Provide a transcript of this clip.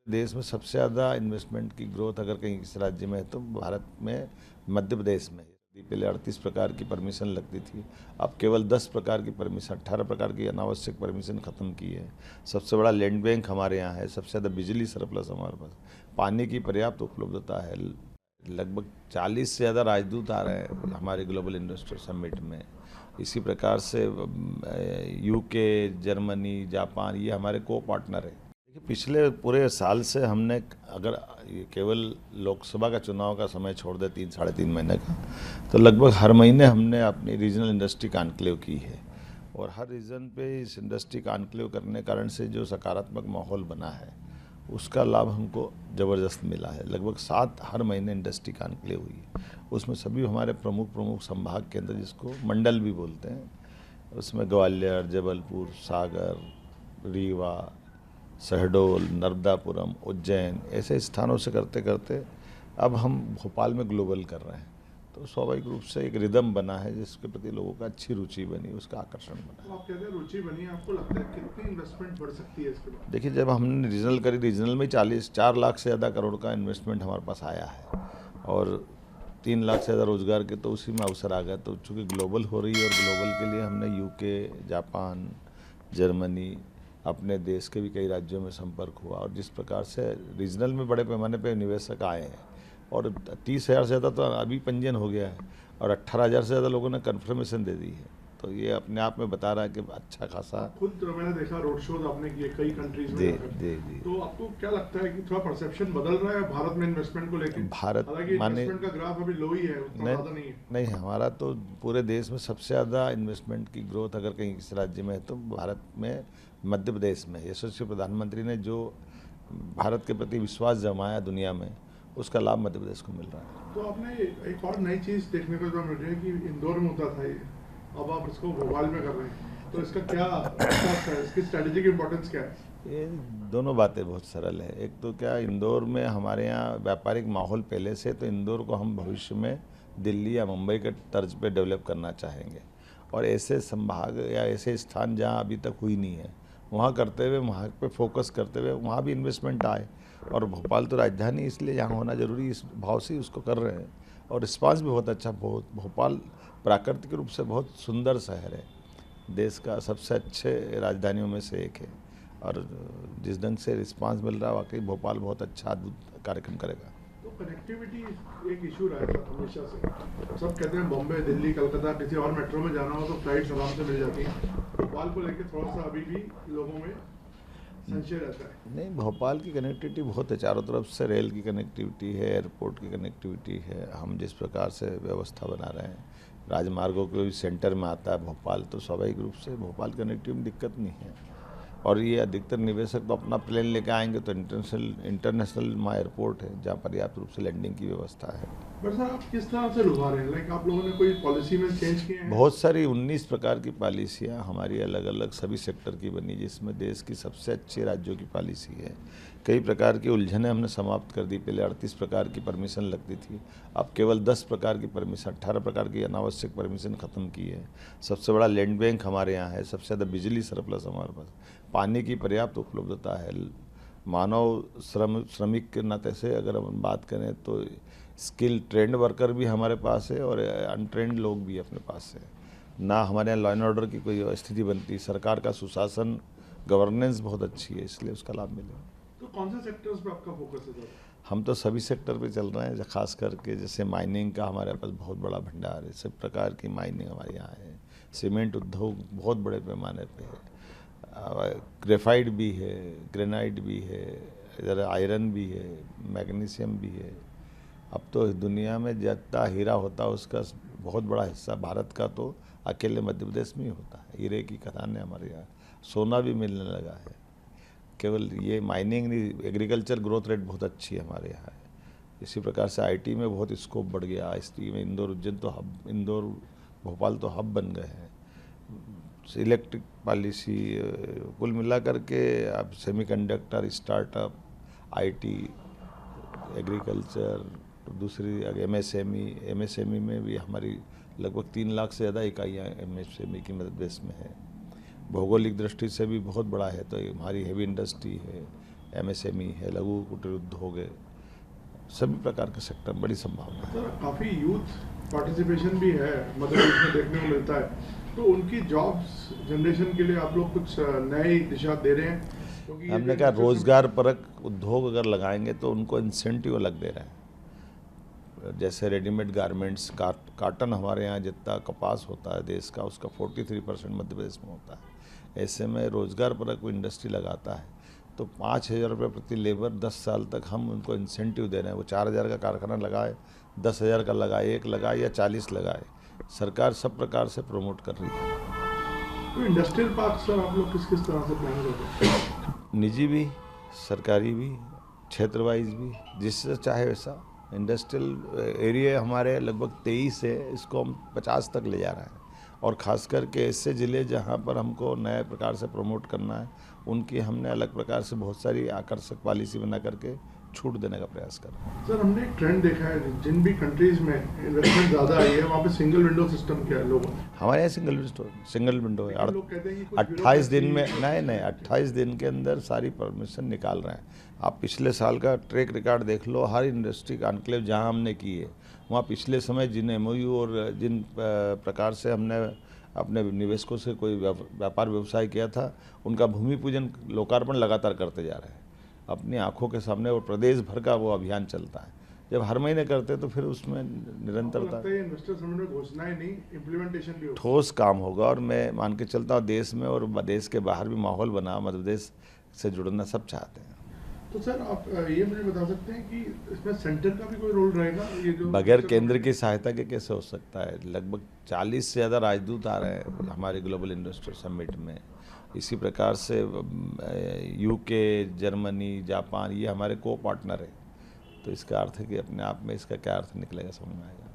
देश में सबसे ज़्यादा इन्वेस्टमेंट की ग्रोथ अगर कहीं किसी राज्य में है तो भारत में मध्य प्रदेश में है। पहले 38 प्रकार की परमिशन लगती थी, अब केवल 10 प्रकार की परमिशन, 18 प्रकार की अनावश्यक परमिशन ख़त्म की है। सबसे बड़ा लैंड बैंक हमारे यहाँ है, सबसे ज़्यादा बिजली सरप्लस हमारे पास, पानी की पर्याप्त उपलब्धता है। लगभग 40 से ज़्यादा राजदूत आ रहे हैं हमारे ग्लोबल इन्वेस्टर समिट में। इसी प्रकार से यूके, जर्मनी, जापान ये हमारे को पार्टनर है। देखिए, पिछले पूरे साल से हमने, अगर ये केवल लोकसभा का चुनाव का समय छोड़ दे 3-3.5 महीने का, तो लगभग हर महीने हमने अपनी रीजनल इंडस्ट्री कॉन्क्लेव की है। और हर रीजन पे इस इंडस्ट्री कॉन्क्लेव करने कारण से जो सकारात्मक माहौल बना है उसका लाभ हमको ज़बरदस्त मिला है। लगभग 7 हर महीने इंडस्ट्री कॉन्क्लेव हुई है। उसमें सभी हमारे प्रमुख प्रमुख संभाग केंद्र, जिसको मंडल भी बोलते हैं, उसमें ग्वालियर, जबलपुर, सागर, रीवा, शहडोल, नर्मदापुरम, उज्जैन, ऐसे स्थानों से करते करते अब हम भोपाल में ग्लोबल कर रहे हैं। तो स्वाभाविक रूप से एक रिदम बना है जिसके प्रति लोगों का अच्छी रुचि बनी, उसका आकर्षण बना। तो आप कहते हैं रुचि बनी है, आपको लगता है कितनी इन्वेस्टमेंट बढ़ सकती है इसके बाद? देखिए, जब हमने रीजनल करी, रीजनल में 4 लाख से ज़्यादा करोड़ का इन्वेस्टमेंट हमारे पास आया है और 3 लाख से ज़्यादा रोजगार के तो उसी में अवसर आ गए। तो चूँकि ग्लोबल हो रही है और ग्लोबल के लिए हमने यूके, जापान, जर्मनी, अपने देश के भी कई राज्यों में संपर्क हुआ। और जिस प्रकार से रीजनल में बड़े पैमाने पर निवेशक आए हैं और 30,000 से ज़्यादा तो अभी पंजीयन हो गया है और 18,000 से ज़्यादा लोगों ने कन्फर्मेशन दे दी है। तो ये अपने आप में बता रहा है कि अच्छा खासा। खुद मैंने देखा रोड शोज आपने किए कई कंट्रीज में जी जाकर। जी जी। तो आपको क्या लगता है कि थोड़ा परसेप्शन बदल रहा है भारत में इन्वेस्टमेंट को लेकर? भारत हालांकि माने इन्वेस्टमेंट का ग्राफ अभी लो ही है, उतना नहीं, ज़्यादा नहीं है। नहीं, हमारा तो पूरे देश में सबसे ज़्यादा इन्वेस्टमेंट की ग्रोथ अगर कहीं किसी राज्य में है तो भारत में मध्य प्रदेश में। यशस्वी प्रधानमंत्री ने जो भारत के प्रति विश्वास जमाया दुनिया में, उसका लाभ मध्य प्रदेश को मिल रहा है। तो आपने एक और नई चीज़ देखने को जो मिल रही है कि इंदौर में होता था ये, अब आप इसको भोपाल में कर रहे हैं, तो इसका क्या इसकी स्ट्रेटेजिक इंपॉर्टेंस क्या है? ये दोनों बातें बहुत सरल है। एक तो क्या, इंदौर में हमारे यहाँ व्यापारिक माहौल पहले से, तो इंदौर को हम भविष्य में दिल्ली या मुंबई के तर्ज पे डेवलप करना चाहेंगे। और ऐसे संभाग या ऐसे स्थान जहाँ अभी तक हुई नहीं है, वहाँ करते हुए, वहाँ पे फोकस करते हुए वहाँ भी इन्वेस्टमेंट आए। और भोपाल तो राजधानी, इसलिए यहाँ होना जरूरी, इस भाव से उसको कर रहे हैं। और रिस्पांस भी बहुत अच्छा। भोपाल प्राकृतिक रूप से बहुत सुंदर शहर है, देश का सबसे अच्छे राजधानियों में से एक है। और जिस ढंग से रिस्पांस मिल रहा है, वाकई भोपाल बहुत अच्छा अद्भुत कार्यक्रम करेगा। तो कनेक्टिविटी एक इशू रहा है हमेशा से। सब कहते हैं बॉम्बे, दिल्ली, कलकत्ता, किसी और मेट्रो में जाना हो तो फ्लाइट्स आराम से मिल जाती हैं। भोपाल को लेकर थोड़ा सा अभी भी लोगों में संशय रहता है। नहीं, भोपाल की कनेक्टिविटी बहुत है, चारों तरफ से रेल की कनेक्टिविटी है, एयरपोर्ट की कनेक्टिविटी है। हम जिस प्रकार से व्यवस्था बना रहे हैं, राजमार्गों के भी सेंटर में आता है भोपाल, तो स्वाभाविक रूप से भोपाल कनेक्टिविटी में दिक्कत नहीं है। और ये अधिकतर निवेशक तो अपना प्लेन लेकर आएंगे, तो इंटरनेशनल वहाँ एयरपोर्ट है जहाँ पर्याप्त रूप से लैंडिंग की व्यवस्था है। बट सर, आप किस तरह से लुभा रहे हैं? लाइक आप लोगों ने कोई पॉलिसी में चेंज किए हैं? बहुत सारी 19 प्रकार की पॉलिसियाँ हमारी अलग अलग सभी सेक्टर की बनी, जिसमें देश की सबसे अच्छे राज्यों की पॉलिसी है। कई प्रकार की उलझनें हमने समाप्त कर दी। पहले 38 प्रकार की परमिशन लगती थी, अब केवल 10 प्रकार की परमिशन, 18 प्रकार की अनावश्यक परमिशन ख़त्म की है। सबसे बड़ा लैंड बैंक हमारे यहाँ है, सबसे ज़्यादा बिजली सरप्लस हमारे पास, पानी की पर्याप्त उपलब्धता है। मानव श्रमिक के नाते से अगर हम बात करें तो स्किल ट्रेंड वर्कर भी हमारे पास है और अनट्रेंड लोग भी अपने पास है ना। हमारे यहाँ लॉ एंड ऑर्डर की कोई स्थिति बनती, सरकार का सुशासन, गवर्नेंस बहुत अच्छी है, इसलिए उसका लाभ मिलेगा। तो कौन से सेक्टर्स पे आपका फोकस है सर? हम तो सभी सेक्टर पे चल रहे हैं, खास करके जैसे माइनिंग का हमारे पास बहुत बड़ा भंडार है, सब प्रकार की माइनिंग हमारे यहाँ है। सीमेंट उद्योग बहुत बड़े पैमाने पे है, ग्रेफाइट भी है, ग्रेनाइट भी है, इधर आयरन भी है, मैग्नीशियम भी है। अब तो दुनिया में जितना हीरा होता है उसका बहुत बड़ा हिस्सा भारत का तो अकेले मध्य प्रदेश में ही होता है। हीरे की खदान है हमारे यहाँ, सोना भी मिलने लगा है। केवल ये माइनिंग नहीं, एग्रीकल्चर ग्रोथ रेट बहुत अच्छी है हमारे यहाँ है। इसी प्रकार से आईटी में बहुत स्कोप बढ़ गया। आईटी में इंदौर, उज्जैन तो हब, इंदौर भोपाल तो हब बन गए हैं। इलेक्ट्रिक पॉलिसी, कुल मिलाकर के अब सेमीकंडक्टर, स्टार्टअप, आईटी, एग्रीकल्चर, दूसरी एमएसएमई में भी हमारी लगभग 3 लाख से ज़्यादा इकाइयाँ एमएसएमई की मध्य प्रदेश में है। भौगोलिक दृष्टि से भी बहुत बड़ा है, तो हमारी हेवी इंडस्ट्री है, MSME है, लघु कुटीर उद्योग है, सभी प्रकार के सेक्टर बड़ी संभावना है। सर काफ़ी यूथ पार्टिसिपेशन भी है मध्य प्रदेश में देखने को मिलता है, तो उनकी जॉब्स जनरेशन के लिए आप लोग कुछ नई दिशा दे रहे हैं? क्योंकि ये हमने जो कहा industry- रोजगार परक उद्योग अगर लगाएंगे तो उनको इंसेंटिव अलग दे रहे हैं। जैसे रेडीमेड गारमेंट्स, काटन हमारे यहाँ जितना कपास होता है देश का, उसका 43% मध्य प्रदेश में होता है। ऐसे में रोजगार परक कोई इंडस्ट्री लगाता है तो 5,000 रुपये प्रति लेबर 10 साल तक हम उनको इंसेंटिव दे रहे हैं। वो 4,000 का कारखाना लगाए, 10,000 का लगाए, 1 लगाए या 40 लगाए, सरकार सब प्रकार से प्रमोट कर रही है। तो इंडस्ट्रियल पार्क सर आप लोग किस किस तरह से प्लान कर रहे हैं? निजी भी, सरकारी भी, क्षेत्र वाइज भी, जिससे चाहे वैसा। इंडस्ट्रियल एरिया हमारे लगभग 23 है, इसको हम 50 तक ले जा रहे हैं। और ख़ास करके ऐसे ज़िले जहाँ पर हमको नए प्रकार से प्रमोट करना है, उनकी हमने अलग प्रकार से बहुत सारी आकर्षक पॉलिसी बना करके छूट देने का प्रयास कर रहे हैं। सर हमने एक ट्रेंड देखा है, जिन भी कंट्रीज में इन्वेस्टमेंट ज़्यादा आई है वहाँ पे सिंगल विंडो सिस्टम किया है लोगों ने। हमारे यहाँ सिंगल विंडो है। लेकिन लोग कहते हैं कि कुछ 28 दिन में, bureaucracy- नहीं 28 दिन के अंदर सारी परमिशन निकाल रहे हैं। आप पिछले साल का ट्रैक रिकॉर्ड देख लो, हर इंडस्ट्री का एनक्लेव जहाँ हमने की है वहाँ पिछले समय जिन MOU और जिन प्रकार से हमने अपने निवेशकों से कोई व्यापार व्यवसाय किया था, उनका भूमि पूजन लोकार्पण लगातार करते जा रहे हैं अपनी आंखों के सामने। और प्रदेश भर का वो अभियान चलता है। जब हर महीने करते तो फिर उसमें आपको निरंतरता, लगता है इन्वेस्टर समिट में घोषणाएं नहीं, इम्प्लीमेंटेशन भी होगा? ठोस काम होगा। और मैं मान के चलता हूँ देश में और देश के बाहर भी माहौल बना, मध्य प्रदेश से जुड़ना सब चाहते हैं। तो सर आप ये मुझे बता सकते हैं कि इसमें सेंटर का भी कोई रोल रहेगा? ये जो बगैर केंद्र की सहायता के कैसे हो सकता है? लगभग 40 से ज़्यादा राजदूत आ रहे हैं हमारे ग्लोबल इन्वेस्टर समिट में। इसी प्रकार से UK, जर्मनी, जापान, ये हमारे को पार्टनर है। तो इसका अर्थ है कि अपने आप में इसका क्या अर्थ निकलेगा समझ में आएगा।